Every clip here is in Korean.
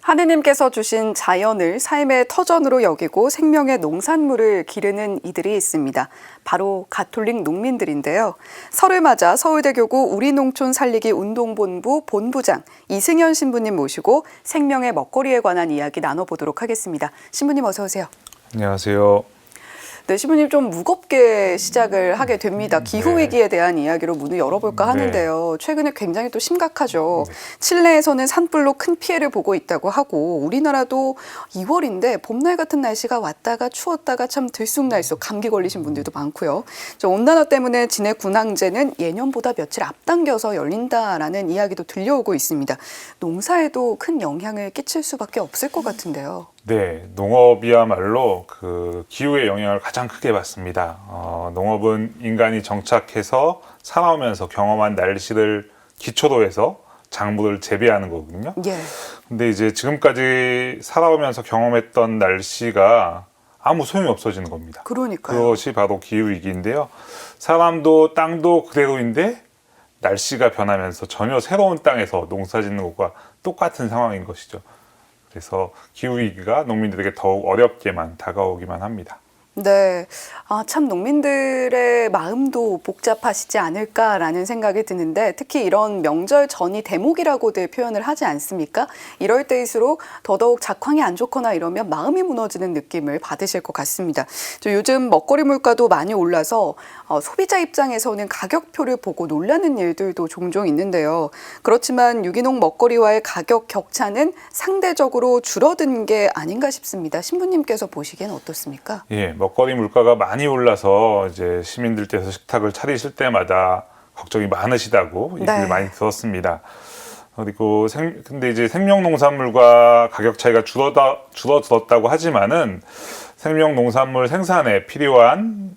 하느님께서 주신 자연을 삶의 터전으로 여기고 생명의 농산물을 기르는 이들이 있습니다. 바로 가톨릭 농민들인데요. 설을 맞아 서울대교구 우리농촌 살리기 운동본부 본부장 이승현 신부님 모시고 생명의 먹거리에 관한 이야기 나눠보도록 하겠습니다. 신부님 어서 오세요. 안녕하세요. 네, 신부님 좀 무겁게 시작을 하게 됩니다. 기후위기에 대한 이야기로 문을 열어볼까 하는데요. 최근에 굉장히 또 심각하죠. 칠레에서는 산불로 큰 피해를 보고 있다고 하고 우리나라도 2월인데 봄날 같은 날씨가 왔다가 추웠다가 참 들쑥날쑥 감기 걸리신 분들도 많고요. 온난화 때문에 진해 군항제는 예년보다 며칠 앞당겨서 열린다라는 이야기도 들려오고 있습니다. 농사에도 큰 영향을 끼칠 수밖에 없을 것 같은데요. 네, 농업이야말로 그 기후의 영향을 가장 크게 받습니다. 농업은 인간이 정착해서 살아오면서 경험한 날씨를 기초로 해서 작물을 재배하는 거거든요. 예. 근데 이제 지금까지 살아오면서 경험했던 날씨가 아무 소용이 없어지는 겁니다. 그러니까요. 그것이 바로 기후위기인데요. 사람도 땅도 그대로인데 날씨가 변하면서 전혀 새로운 땅에서 농사 짓는 것과 똑같은 상황인 것이죠. 그래서 기후위기가 농민들에게 더욱 어렵게만 다가오기만 합니다. 네, 참 농민들의 마음도 복잡하시지 않을까라는 생각이 드는데 특히 이런 명절 전이 대목이라고들 표현을 하지 않습니까? 이럴 때일수록 더더욱 작황이 안 좋거나 이러면 마음이 무너지는 느낌을 받으실 것 같습니다. 요즘 먹거리 물가도 많이 올라서 소비자 입장에서는 가격표를 보고 놀라는 일들도 종종 있는데요. 그렇지만 유기농 먹거리와의 가격 격차는 상대적으로 줄어든 게 아닌가 싶습니다. 신부님께서 보시기엔 어떻습니까? 예, 먹거리 물가가 많이 올라서 이제 시민들께서 식탁을 차리실 때마다 걱정이 많으시다고 얘기를 많이 들었습니다. 그리고 근데 이제 생명 농산물과 가격 차이가 줄어들었다고 하지만은 생명 농산물 생산에 필요한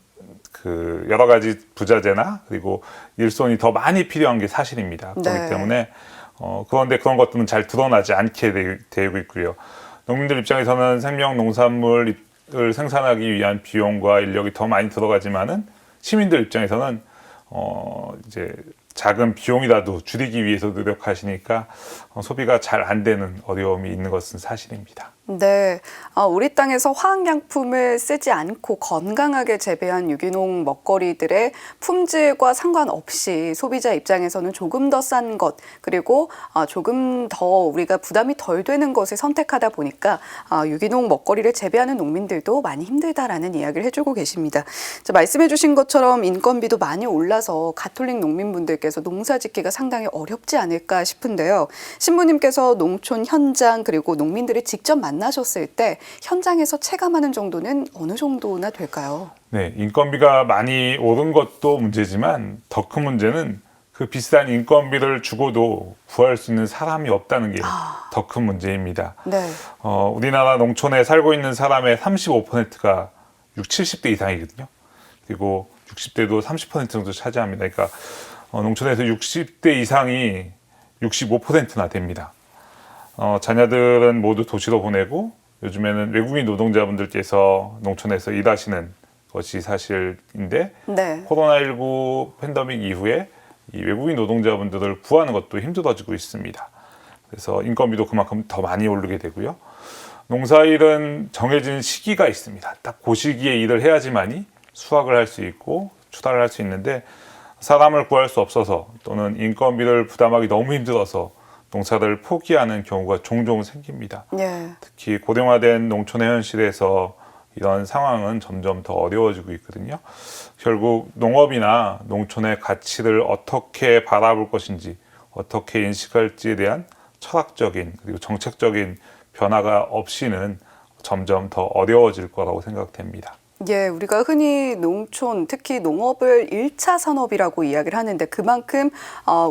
그 여러 가지 부자재나 그리고 일손이 더 많이 필요한 게 사실입니다. 그렇기 때문에 그런데 그런 것들은 잘 드러나지 않게 되고 있고요. 농민들 입장에서는 생명 농산물을 생산하기 위한 비용과 인력이 더 많이 들어가지만은 시민들 입장에서는 이제 작은 비용이라도 줄이기 위해서 노력하시니까 소비가 잘 안 되는 어려움이 있는 것은 사실입니다. 네, 우리 땅에서 화학약품을 쓰지 않고 건강하게 재배한 유기농 먹거리들의 품질과 상관없이 소비자 입장에서는 조금 더 싼 것, 그리고 조금 더 우리가 부담이 덜 되는 것을 선택하다 보니까 유기농 먹거리를 재배하는 농민들도 많이 힘들다라는 이야기를 해주고 계십니다. 말씀해 주신 것처럼 인건비도 많이 올라서 가톨릭 농민분들께서 농사 짓기가 상당히 어렵지 않을까 싶은데요. 신부님께서 농촌 현장 그리고 농민들을 직접 만나셨을 때 현장에서 체감하는 정도는 어느 정도나 될까요? 네, 인건비가 많이 오른 것도 문제지만 더 큰 문제는 그 비싼 인건비를 주고도 구할 수 있는 사람이 없다는 게 더 큰 문제입니다. 네. 우리나라 농촌에 살고 있는 사람의 35%가 60, 70대 이상이거든요. 그리고 60대도 30% 정도 차지합니다. 그러니까 농촌에서 60대 이상이 65%나 됩니다. 자녀들은 모두 도시로 보내고 요즘에는 외국인 노동자분들께서 농촌에서 일하시는 것이 사실인데 코로나19 팬데믹 이후에 이 외국인 노동자분들을 구하는 것도 힘들어지고 있습니다. 그래서 인건비도 그만큼 더 많이 오르게 되고요. 농사일은 정해진 시기가 있습니다. 딱 그 시기에 일을 해야지만이 수확을 할 수 있고 출하를 할 수 있는데 사람을 구할 수 없어서 또는 인건비를 부담하기 너무 힘들어서 농사를 포기하는 경우가 종종 생깁니다. 특히 고령화된 농촌의 현실에서 이런 상황은 점점 더 어려워지고 있거든요. 결국 농업이나 농촌의 가치를 어떻게 바라볼 것인지, 어떻게 인식할지에 대한 철학적인 그리고 정책적인 변화가 없이는 점점 더 어려워질 거라고 생각됩니다. 예, 우리가 흔히 농촌, 특히 농업을 1차 산업이라고 이야기를 하는데 그만큼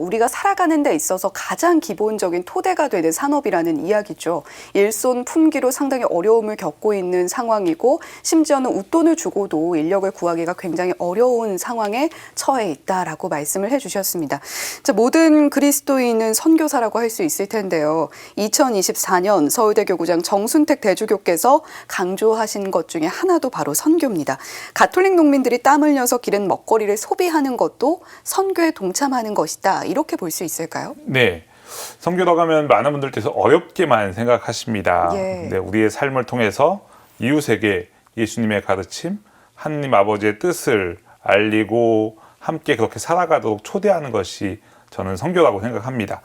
우리가 살아가는 데 있어서 가장 기본적인 토대가 되는 산업이라는 이야기죠. 일손 품기로 상당히 어려움을 겪고 있는 상황이고 심지어는 웃돈을 주고도 인력을 구하기가 굉장히 어려운 상황에 처해 있다라고 말씀을 해주셨습니다. 모든 그리스도인은 선교사라고 할 수 있을 텐데요. 2024년 서울대 교구장 정순택 대주교께서 강조하신 것 중에 하나도 바로 선교입니다. 가톨릭 농민들이 땀 흘려서 기른 먹거리를 소비하는 것도 선교에 동참하는 것이다. 이렇게 볼 수 있을까요? 네. 선교라고 하면 많은 분들께서 어렵게만 생각하십니다. 예. 근데 우리의 삶을 통해서 이웃에게 예수님의 가르침, 하느님 아버지의 뜻을 알리고 함께 그렇게 살아가도록 초대하는 것이 저는 선교라고 생각합니다.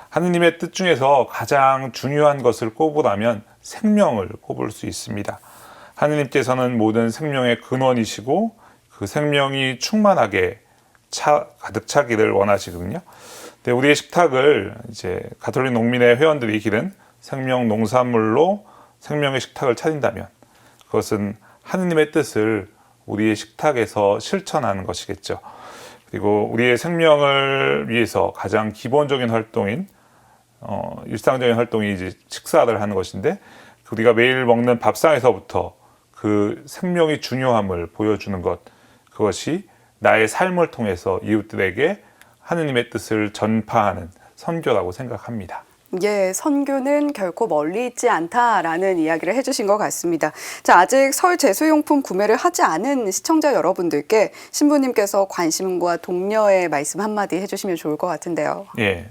하느님의 뜻 중에서 가장 중요한 것을 꼽으라면 생명을 꼽을 수 있습니다. 하느님께서는 모든 생명의 근원이시고 그 생명이 충만하게 가득 차기를 원하시거든요. 근데 우리의 식탁을 이제 가톨릭 농민의 회원들이 기른 생명 농산물로 생명의 식탁을 차린다면 그것은 하느님의 뜻을 우리의 식탁에서 실천하는 것이겠죠. 그리고 우리의 생명을 위해서 가장 기본적인 활동인 일상적인 활동이 이제 식사를 하는 것인데 우리가 매일 먹는 밥상에서부터 그 생명의 중요함을 보여주는 것, 그것이 나의 삶을 통해서 이웃들에게 하느님의 뜻을 전파하는 선교라고 생각합니다. 예, 선교는 결코 멀리 있지 않다라는 이야기를 해주신 것 같습니다. 자, 아직 설 제수용품 구매를 하지 않은 시청자 여러분들께 신부님께서 관심과 독려의 말씀 한마디 해주시면 좋을 것 같은데요. 예,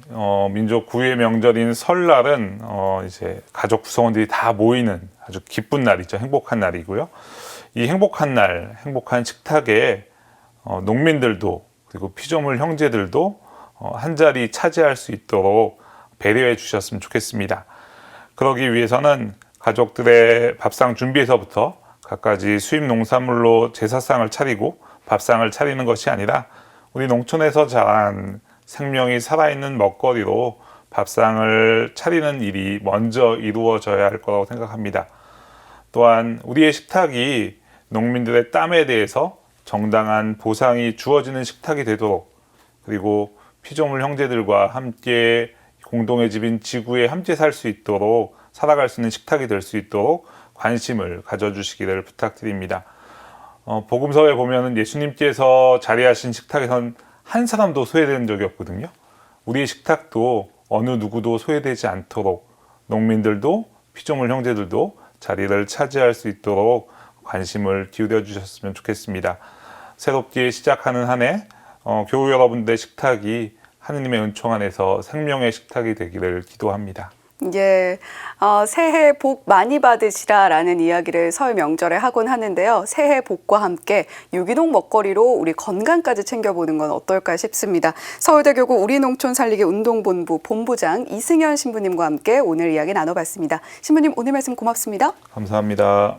민족 구유의 명절인 설날은 이제 가족 구성원들이 다 모이는 아주 기쁜 날이죠. 행복한 날이고요. 이 행복한 날, 행복한 식탁에 농민들도 그리고 피조물 형제들도 한 자리 차지할 수 있도록 배려해 주셨으면 좋겠습니다. 그러기 위해서는 가족들의 밥상 준비에서부터 갖가지 수입 농산물로 제사상을 차리고 밥상을 차리는 것이 아니라 우리 농촌에서 자란 생명이 살아있는 먹거리로 밥상을 차리는 일이 먼저 이루어져야 할 거라고 생각합니다. 또한 우리의 식탁이 농민들의 땀에 대해서 정당한 보상이 주어지는 식탁이 되도록, 그리고 피조물 형제들과 함께 공동의 집인 지구에 함께 살 수 있도록, 살아갈 수 있는 식탁이 될 수 있도록 관심을 가져주시기를 부탁드립니다. 복음서에 보면은 예수님께서 자리하신 식탁에선 한 사람도 소외된 적이 없거든요. 우리의 식탁도 어느 누구도 소외되지 않도록 농민들도 피조물 형제들도 자리를 차지할 수 있도록 관심을 기울여 주셨으면 좋겠습니다. 새롭게 시작하는 한 해 교우 여러분들의 식탁이 하느님의 은총 안에서 생명의 식탁이 되기를 기도합니다. 예, 새해 복 많이 받으시라라는 이야기를 설 명절에 하곤 하는데요. 새해 복과 함께 유기농 먹거리로 우리 건강까지 챙겨보는 건 어떨까 싶습니다. 서울대교구 우리농촌 살리기 운동본부 본부장 이승현 신부님과 함께 오늘 이야기 나눠봤습니다. 신부님 오늘 말씀 고맙습니다. 감사합니다.